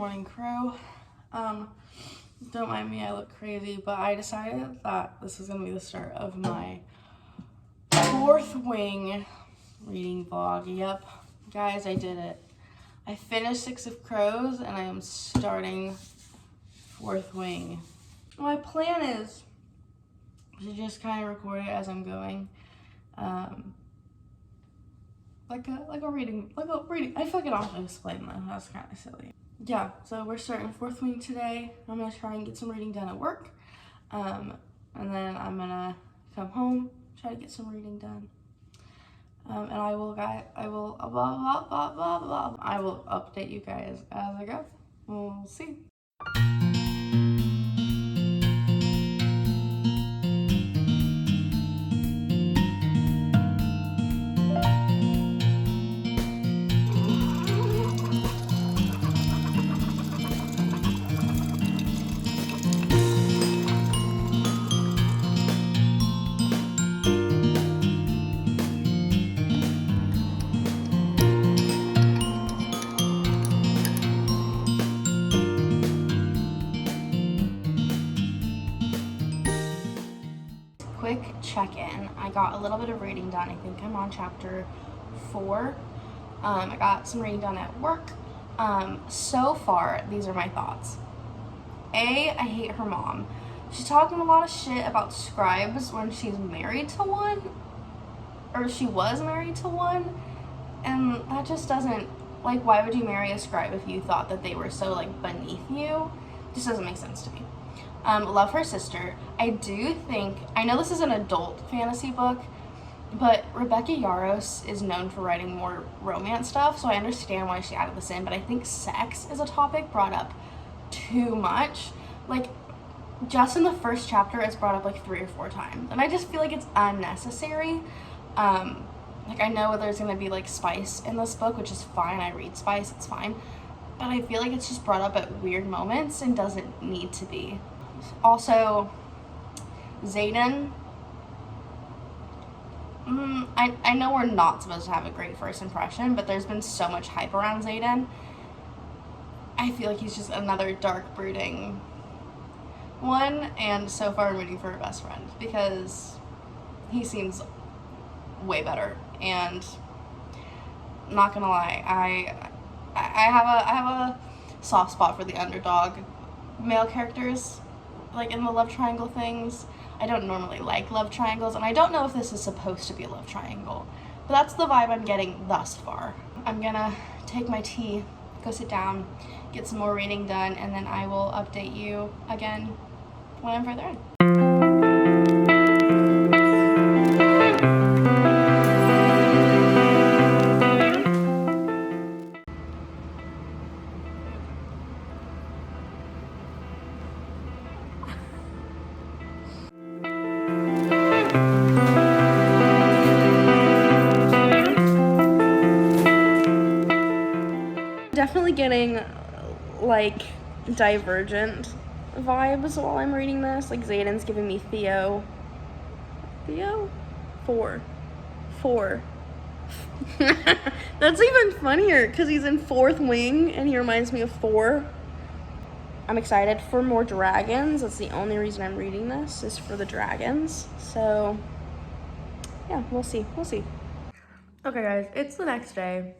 morning crew. Don't mind me, I look crazy, but I decided that this is gonna be the start of my fourth wing reading vlog. Yep, guys, I did it. I finished 6 of Crows and I am starting fourth wing. My plan is to just kind of record it as I'm going. Like a reading. I feel like I don't have to explain that. That's kind of silly. Yeah, so we're starting fourth wing today. I'm gonna try and get some reading done at work. And then I'm gonna come home, try to get some reading done. And I will update you guys as I go. We'll see. Quick check-in. I got a little bit of reading done. I think I'm on chapter 4. I got some reading done at work. So far, these are my thoughts. A, I hate her mom. She's talking a lot of shit about scribes when she's married to one, or she was married to one, and that just doesn't, like, why would you marry a scribe if you thought that they were so, like, beneath you? Just doesn't make sense to me. Love her sister. I do think, I know this is an adult fantasy book, but Rebecca Yarros is known for writing more romance stuff, so I understand why she added this in, but I think sex is a topic brought up too much. Like, just in the first chapter, it's brought up like 3 or 4 times, and I just feel like it's unnecessary. Like, I know there's gonna be like spice in this book, which is fine. I read spice, it's fine, but I feel like it's just brought up at weird moments and doesn't need to be. Also, Xaden, I know we're not supposed to have a great first impression, but there's been so much hype around Xaden. I feel like he's just another dark, brooding one, and so far I'm rooting for her best friend because he seems way better. And not gonna lie, I have a soft spot for the underdog male characters, like in the love triangle things. I don't normally like love triangles, and I don't know if this is supposed to be a love triangle, but that's the vibe I'm getting thus far. I'm gonna take my tea, go sit down, get some more reading done, and then I will update you again when I'm further in. Definitely getting like Divergent vibes while I'm reading this. Like, Xaden's giving me Theo 4 That's even funnier because he's in fourth wing and he reminds me of 4. I'm excited for more dragons. That's the only reason I'm reading this, is for the dragons. So yeah, we'll see. Okay guys, it's the next day.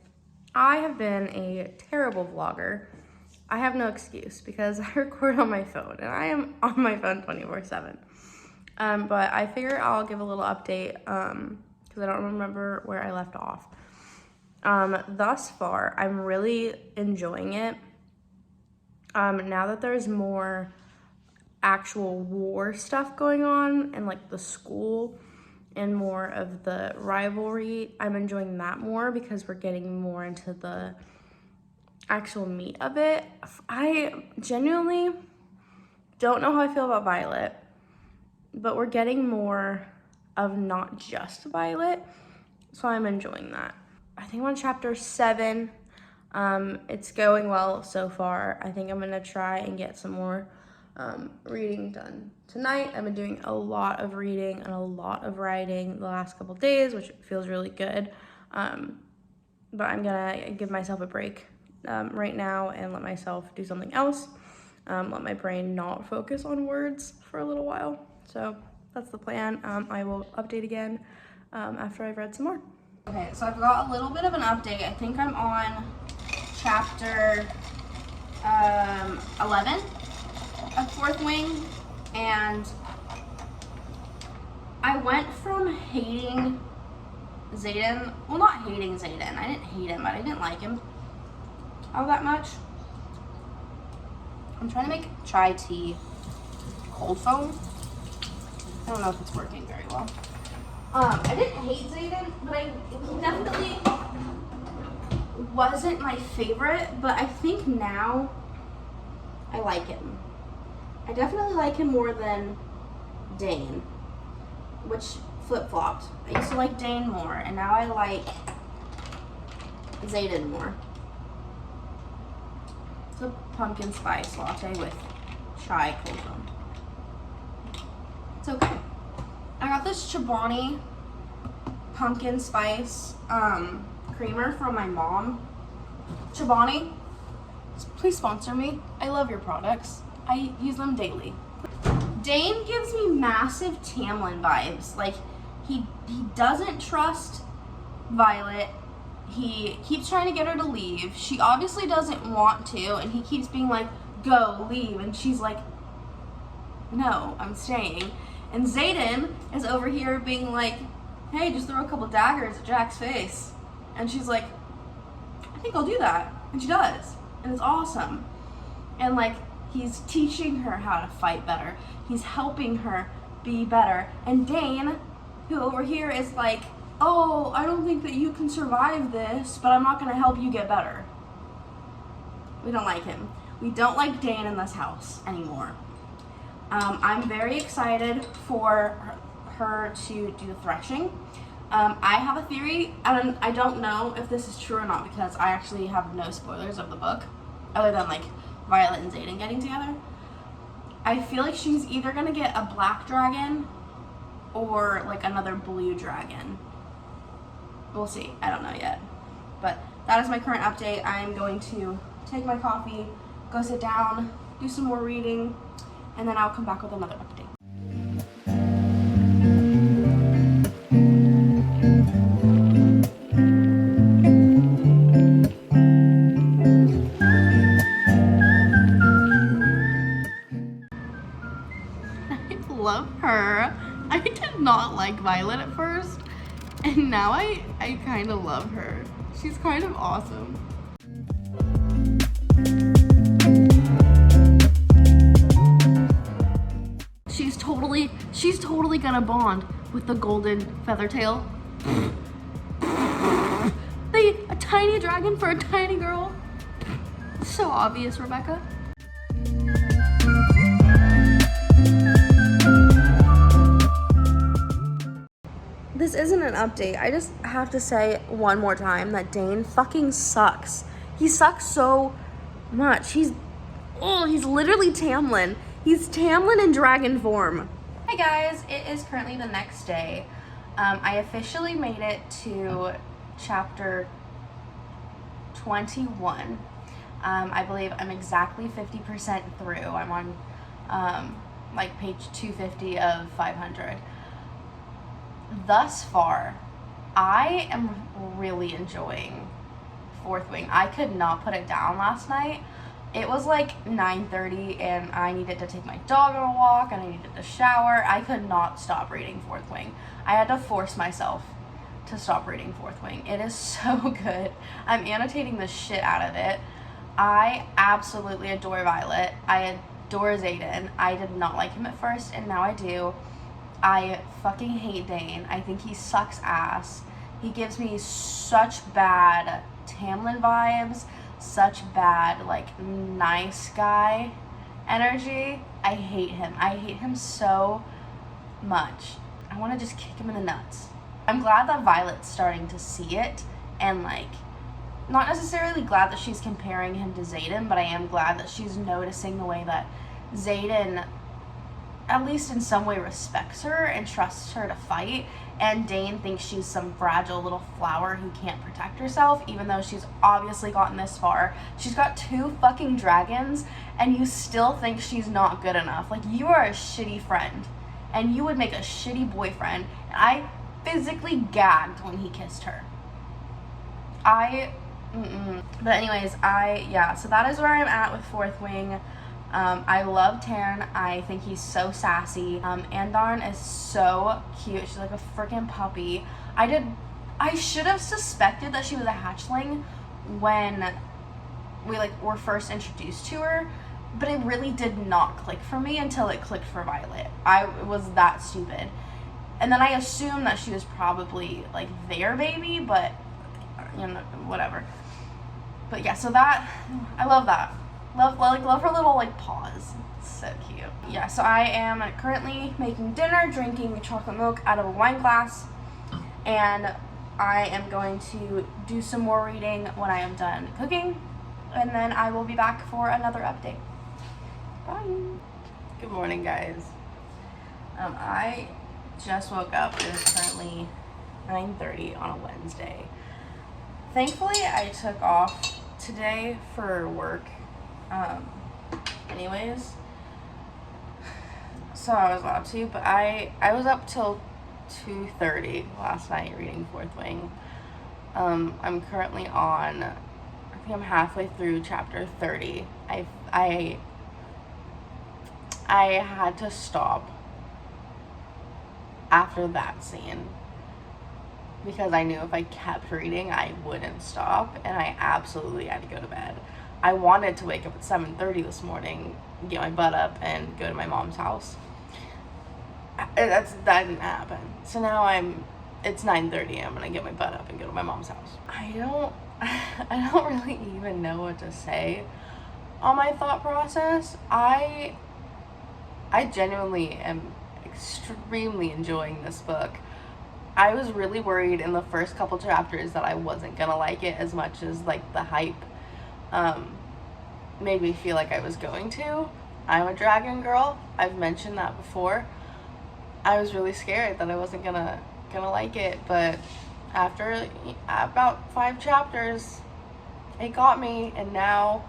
I have been a terrible vlogger. I have no excuse because I record on my phone and I am on my phone 24/7. But I figure I'll give a little update because I don't remember where I left off. Thus far, I'm really enjoying it. Now that there's more actual war stuff going on and like the school and more of the rivalry, I'm enjoying that more because we're getting more into the actual meat of it. I genuinely don't know how I feel about Violet, but we're getting more of not just Violet, so I'm enjoying that. I think I'm on chapter 7. It's going well so far. I think I'm gonna try and get some more reading done tonight. I've been doing a lot of reading and a lot of writing the last couple days, which feels really good. But I'm gonna give myself a break right now and let myself do something else. Let my brain not focus on words for a little while. So that's the plan. I will update again after I've read some more. Okay, so I've got a little bit of an update. I think I'm on chapter 11 of Fourth Wing, and I went from hating Xaden, well, not hating Xaden, I didn't hate him, but I didn't like him all that much. I'm trying to make chai tea cold foam. I don't know if it's working very well. I didn't hate Xaden, but he definitely wasn't my favorite, but I think now I like him. I definitely like him more than Dane, which flip-flopped. I used to like Dane more, and now I like Xaden more. It's a pumpkin spice latte with chai cold foam. It's okay. I got this Chobani pumpkin spice creamer from my mom. Chobani, please sponsor me. I love your products. I use them daily. Dane gives me massive Tamlin vibes. Like, he doesn't trust Violet. He keeps trying to get her to leave. She obviously doesn't want to, and he keeps being like, go, leave. And she's like, no, I'm staying. And Xaden is over here being like, hey, just throw a couple daggers at Jack's face. And she's like, I think I'll do that. And she does. And it's awesome. And like, he's teaching her how to fight better. He's helping her be better. And Dane, who over here is like, oh, I don't think that you can survive this, but I'm not gonna help you get better. We don't like him. We don't like Dane in this house anymore. I'm very excited for her to do the threshing. I have a theory, and I don't know if this is true or not because I actually have no spoilers of the book, other than like Violet and Xaden getting together. I feel like she's either gonna get a black dragon or like another blue dragon. We'll see, I don't know yet. But that is my current update. I'm going to take my coffee, go sit down, do some more reading, and then I'll come back with another update. I love her. I did not like Violet at first, and now I kind of love her. She's kind of awesome. She's totally gonna bond with the golden feathertail. A tiny dragon for a tiny girl. So obvious, Rebecca. This isn't an update. I just have to say one more time that Dane fucking sucks. He sucks so much. He's literally Tamlin. He's Tamlin in dragon form. Hi guys, it is currently the next day. I officially made it to chapter 21. I believe I'm exactly 50% through. I'm on like page 250 of 500. Thus far, I am really enjoying Fourth Wing. I could not put it down last night. It was like 9:30 and I needed to take my dog on a walk and I needed to shower. I could not stop reading Fourth Wing. I had to force myself to stop reading Fourth Wing. It is so good. I'm annotating the shit out of it. I absolutely adore Violet. I adore Xaden. I did not like him at first and now I do. I fucking hate Dane. I think he sucks ass. He gives me such bad Tamlin vibes, such bad, like, nice guy energy. I hate him. I hate him so much. I want to just kick him in the nuts. I'm glad that Violet's starting to see it and, like, not necessarily glad that she's comparing him to Xaden, but I am glad that she's noticing the way that Xaden at least in some way, respects her and trusts her to fight. And Dane thinks she's some fragile little flower who can't protect herself, even though she's obviously gotten this far. She's got 2 fucking dragons, and you still think she's not good enough. Like, you are a shitty friend, and you would make a shitty boyfriend. And I physically gagged when he kissed her. But anyways, so that is where I'm at with Fourth Wing. I love Taryn. I think he's so sassy. Andarn is so cute. She's like a freaking puppy. I should have suspected that she was a hatchling when we were first introduced to her, but it really did not click for me until it clicked for Violet. I was that stupid. And then I assumed that she was probably like their baby, but you know, whatever. But yeah, so that, I love that. Love her little like paws. It's so cute. Yeah, so I am currently making dinner, drinking chocolate milk out of a wine glass, and I am going to do some more reading when I am done cooking, and then I will be back for another update. Bye. Good morning, guys. I just woke up. It is currently 9:30 on a Wednesday. Thankfully, I took off today for work. Anyways, so I was allowed to, but I was up till 2:30 last night reading Fourth Wing. I'm currently on, I think I'm halfway through chapter 30. I had to stop after that scene because I knew if I kept reading I wouldn't stop, and I absolutely had to go to bed. I wanted to wake up at 7:30 this morning, get my butt up, and go to my mom's house. That didn't happen. So now it's 9:30. I'm gonna get my butt up and go to my mom's house. I don't really even know what to say on my thought process. I genuinely am extremely enjoying this book. I was really worried in the first couple chapters that I wasn't gonna like it as much as like the hype made me feel like I was going to. I'm a dragon girl. I've mentioned that before. I was really scared that I wasn't gonna like it, but after about 5 chapters, it got me, and now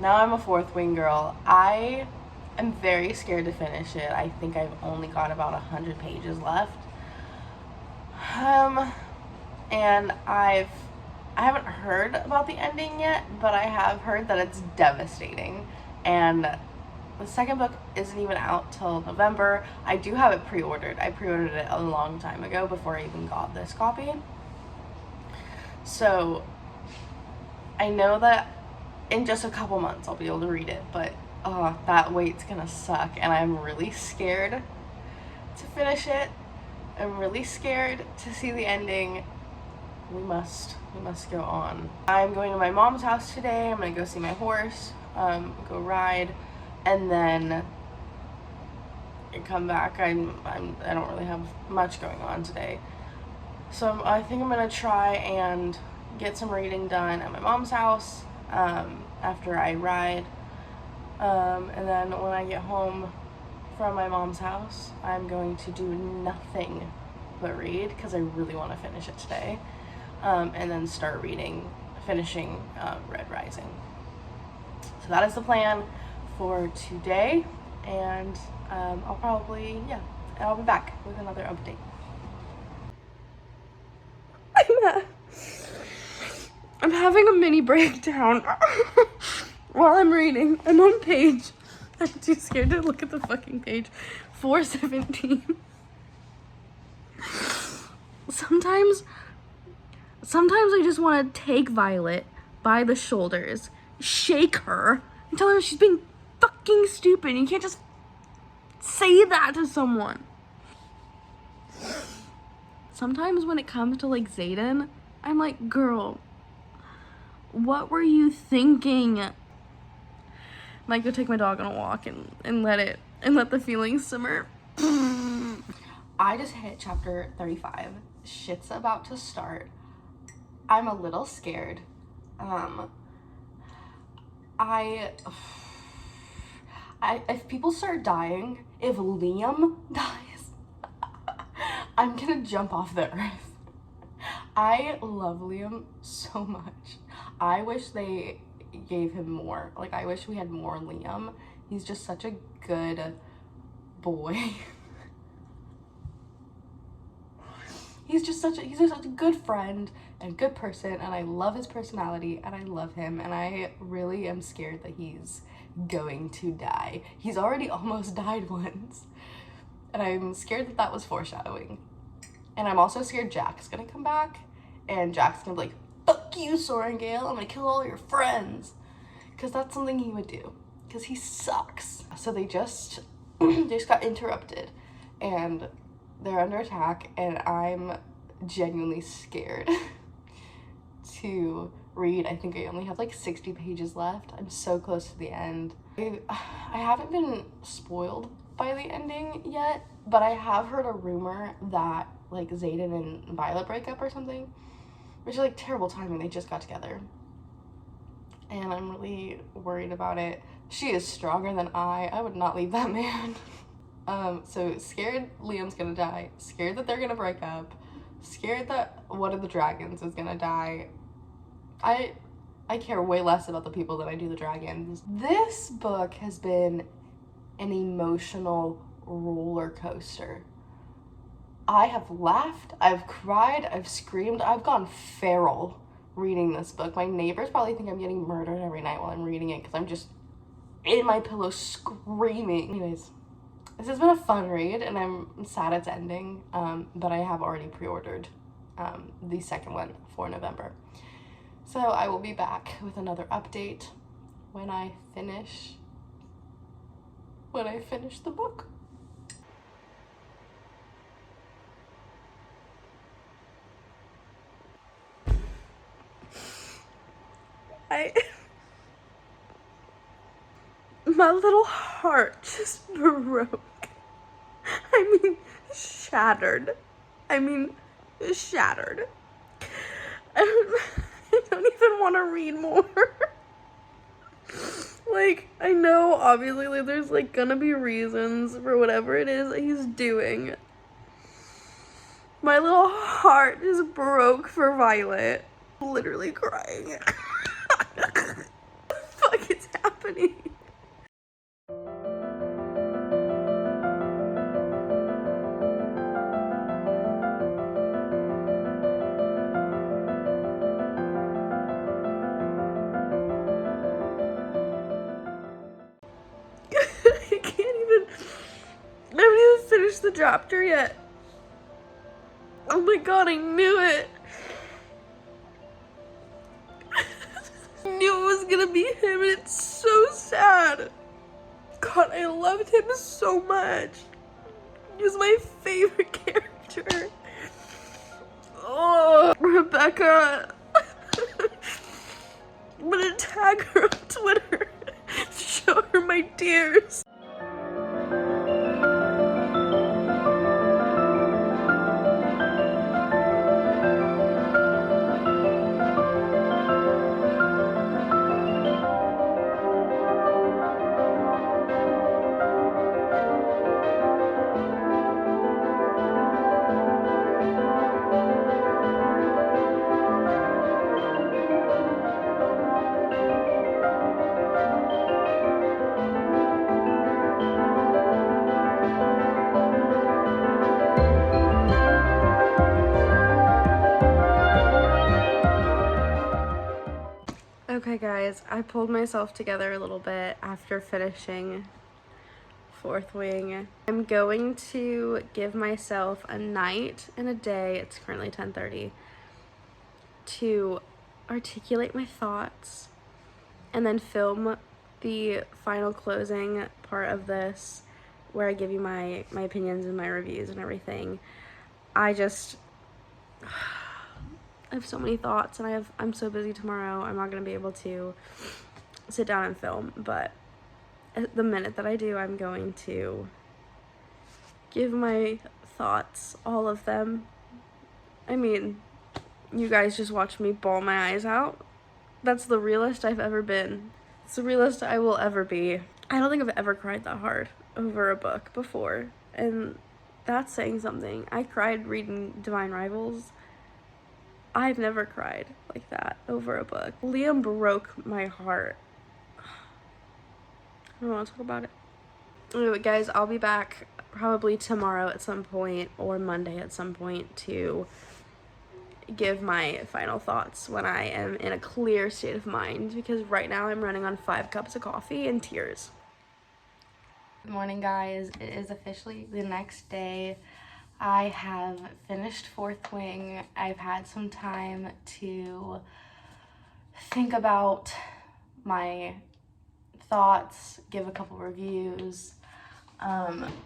I'm a Fourth Wing girl. I am very scared to finish it. I think I've only got about 100 pages left. And I haven't heard about the ending yet, but I have heard that it's devastating. And the second book isn't even out till November. I do have it pre-ordered. I pre-ordered it a long time ago before I even got this copy. So I know that in just a couple months I'll be able to read it, but that wait's gonna suck, and I'm really scared to finish it. I'm really scared to see the ending. We must go on. I'm going to my mom's house today. I'm gonna go see my horse, go ride, and then come back. I don't really have much going on today, so I think I'm gonna try and get some reading done at my mom's house after I ride, and then when I get home from my mom's house, I'm going to do nothing but read because I really want to finish it today. And then start finishing Red Rising. So that is the plan for today, and I'll be back with another update. I'm having a mini breakdown while I'm reading. I'm on page, I'm too scared to look at the fucking page, 417. Sometimes I just want to take Violet by the shoulders, shake her, and tell her she's being fucking stupid. You can't just say that to someone. Sometimes when it comes to like Xaden, I'm like, girl, what were you thinking? I might go take my dog on a walk and let the feelings simmer. I just hit chapter 35. Shit's about to start. I'm a little scared. If people start dying, if Liam dies, I'm gonna jump off the earth. I love Liam so much. I wish they gave him more. Like, I wish we had more Liam. He's just such a good boy. He's just such a good friend and good person, and I love his personality, and I love him, and I really am scared that he's going to die. He's already almost died once, and I'm scared that that was foreshadowing. And I'm also scared Jack's gonna come back, and Jack's gonna be like, fuck you, Sorengale, I'm gonna kill all your friends. Because that's something he would do, because he sucks. So they just got interrupted, and they're under attack, and I'm genuinely scared to read. I think I only have like 60 pages left. I'm so close to the end. I haven't been spoiled by the ending yet, but I have heard a rumor that like Xaden and Violet break up or something, which is like terrible timing. They just got together, and I'm really worried about it. She is stronger than I would not leave that man. So scared Liam's gonna die, scared that they're gonna break up, scared that one of the dragons is gonna die. I care way less about the people than I do the dragons. This book has been an emotional roller coaster. I have laughed, I've cried, I've screamed, I've gone feral reading this book. My neighbors probably think I'm getting murdered every night while I'm reading it because I'm just in my pillow screaming. Anyways, this has been a fun read, and I'm sad it's ending, but I have already pre-ordered the second one for November. So I will be back with another update when I finish the book. My little heart just broke. I mean, shattered. Shattered. I don't even want to read more. Like, I know, obviously, like, there's, like, gonna be reasons for whatever it is that he's doing. My little heart just broke for Violet. Literally crying. What the fuck is happening? I haven't even finished the chapter yet. Oh my god, I knew it. I knew it was gonna be him, and it's so sad. God, I loved him so much. He was my favorite character. Oh, Rebecca. I'm gonna tag her on Twitter. Show her my tears. Okay guys, I pulled myself together a little bit after finishing Fourth Wing. I'm going to give myself a night and a day, it's currently 10:30, to articulate my thoughts and then film the final closing part of this where I give you my opinions and my reviews and everything. I have so many thoughts, and I'm so busy tomorrow. I'm not gonna be able to sit down and film, but the minute that I do, I'm going to give my thoughts, all of them. I mean, you guys just watched me bawl my eyes out. That's the realest I've ever been. It's the realest I will ever be. I don't think I've ever cried that hard over a book before, and that's saying something. I cried reading Divine Rivals. I've never cried like that over a book. Liam broke my heart. I don't want to talk about it. Anyway, guys, I'll be back probably tomorrow at some point or Monday at some point to give my final thoughts when I am in a clear state of mind, because right now I'm running on 5 cups of coffee and tears. Good morning, guys. It is officially the next day. I have finished Fourth Wing. I've had some time to think about my thoughts, give a couple reviews.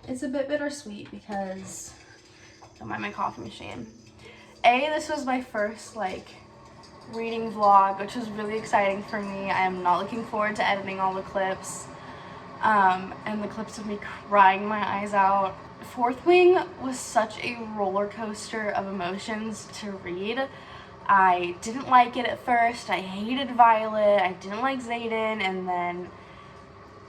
It's a bit bittersweet because, don't mind my coffee machine. This was my first reading vlog, which was really exciting for me. I am not looking forward to editing all the clips, and the clips of me crying my eyes out. Fourth Wing was such a roller coaster of emotions to read. I didn't like it at first. I hated Violet. I didn't like Xaden, and then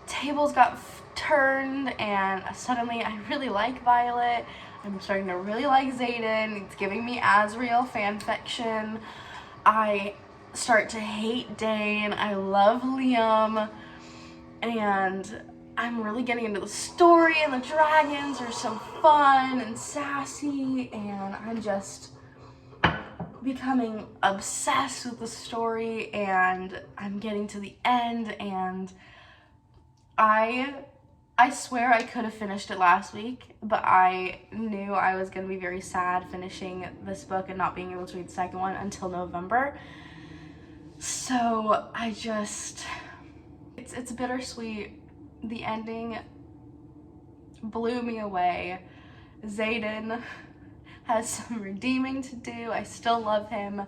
tables got turned, and suddenly I really like Violet. I'm starting to really like Xaden. It's giving me Azriel fanfiction. I start to hate Dane. I love Liam, and I'm really getting into the story, and the dragons are so fun and sassy, and I'm just becoming obsessed with the story, and I'm getting to the end, and I swear I could have finished it last week, but I knew I was going to be very sad finishing this book and not being able to read the second one until November. So it's bittersweet. The ending blew me away. Xaden has some redeeming to do. I still love him,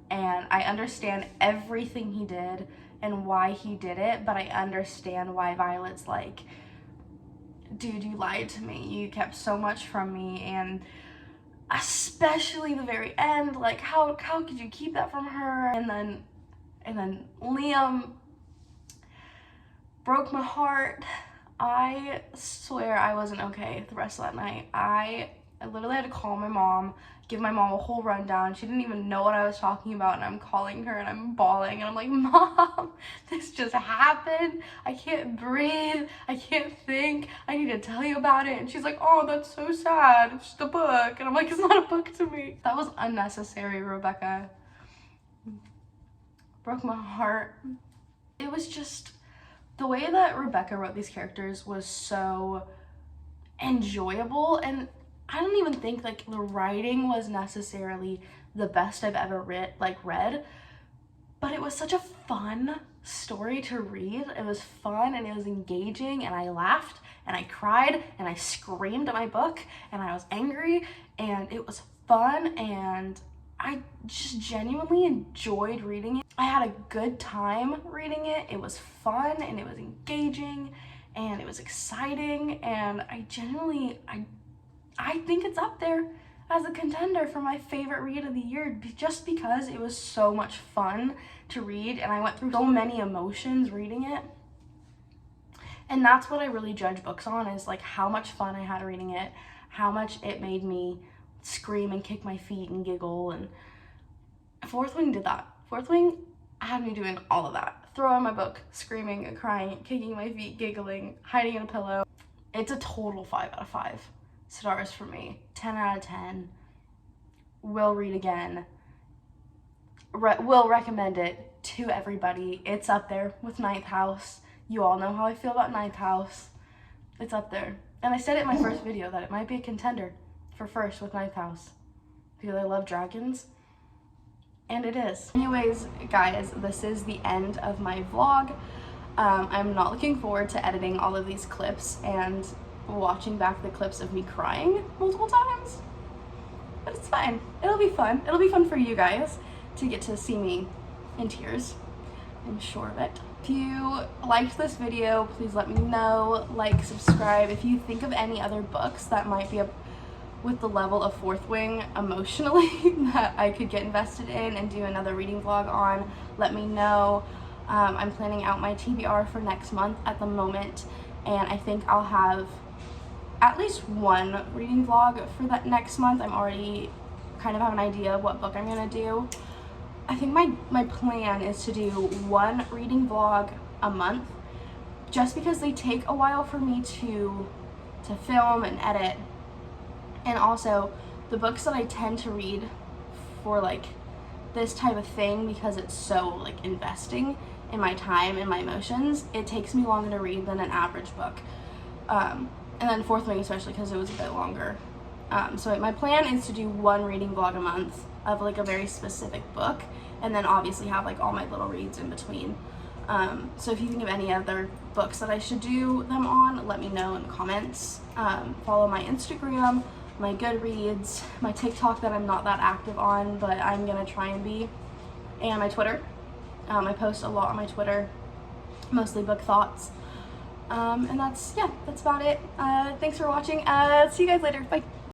and I understand everything he did and why he did it, but I understand why Violet's like, dude, you lied to me. You kept so much from me, and especially the very end, like how could you keep that from her? And then Liam broke my heart. I swear I wasn't okay the rest of that night. I literally had to call my mom, give my mom a whole rundown. She didn't even know what I was talking about, and I'm calling her and I'm bawling, and I'm like, Mom, this just happened. I can't breathe. I can't think. I need to tell you about it. And she's like, oh, that's so sad. It's just a book. And I'm like, it's not a book to me. That was unnecessary, Rebecca. Broke my heart. It was just, the way that Rebecca wrote these characters was so enjoyable, and I don't even think the writing was necessarily the best I've ever read, but it was such a fun story to read. It was fun and it was engaging, and I laughed and I cried and I screamed at my book and I was angry, and it was fun, and I just genuinely enjoyed reading it. I had a good time reading it. It was fun and it was engaging and it was exciting, and I think it's up there as a contender for my favorite read of the year, just because it was so much fun to read, and I went through so many emotions reading it. And that's what I really judge books on, is how much fun I had reading it, how much it made me scream and kick my feet and giggle. And Fourth Wing did that. Fourth Wing had me doing all of that. Throwing my book, screaming and crying, kicking my feet, giggling, hiding in a pillow. It's a total 5 out of 5 stars for me. 10 out of 10. Will read again. Will recommend it to everybody. It's up there with Ninth House. You all know how I feel about Ninth House. It's up there. And I said it in my first video that it might be a contender for first with Ninth House, because I love dragons. And it is. Anyways, guys, this is the end of my vlog. I'm not looking forward to editing all of these clips and watching back the clips of me crying multiple times, but it's fine. It'll be fun. It'll be fun for you guys to get to see me in tears. I'm sure of it. If you liked this video, please let me know. Subscribe. If you think of any other books that might be up with the level of Fourth Wing emotionally that I could get invested in and do another reading vlog on, let me know. I'm planning out my TBR for next month at the moment, and I think I'll have at least one reading vlog for that next month. I'm already kind of have an idea of what book I'm gonna do. I think my plan is to do one reading vlog a month, just because they take a while for me to film and edit. And also, the books that I tend to read for like this type of thing, because it's so like investing in my time and my emotions, it takes me longer to read than an average book. And then Fourth Wing especially, because it was a bit longer. So my plan is to do one reading vlog a month of like a very specific book, and then obviously have like all my little reads in between. So if you think of any other books that I should do them on, let me know in the comments. Follow my Instagram, my Goodreads, my TikTok that I'm not that active on, but I'm gonna try and be, and my Twitter. I post a lot on my Twitter, mostly book thoughts. And that's about it. Thanks for watching. See you guys later. Bye.